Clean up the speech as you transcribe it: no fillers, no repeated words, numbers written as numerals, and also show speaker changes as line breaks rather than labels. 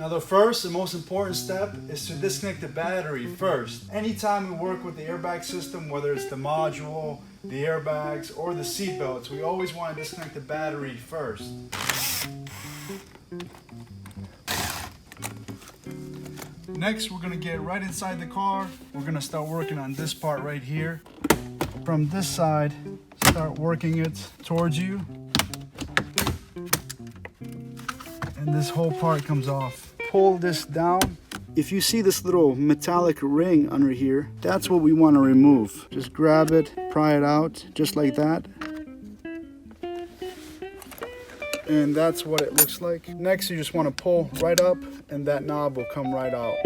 Now the first and most important step is to disconnect the battery first. Anytime we work with the airbag system, whether it's the module, the airbags, or the seat belts, we always want to disconnect the battery first. Next, we're going to get right inside the car. We're going to start working on this part right here. From this side, start working it towards you. And this whole part comes off. Pull this down. If you see this little metallic ring under here, that's what we want to remove. Just grab it, pry it out, just like that. And that's what it looks like. Next, you just want to pull right up and that knob will come right out.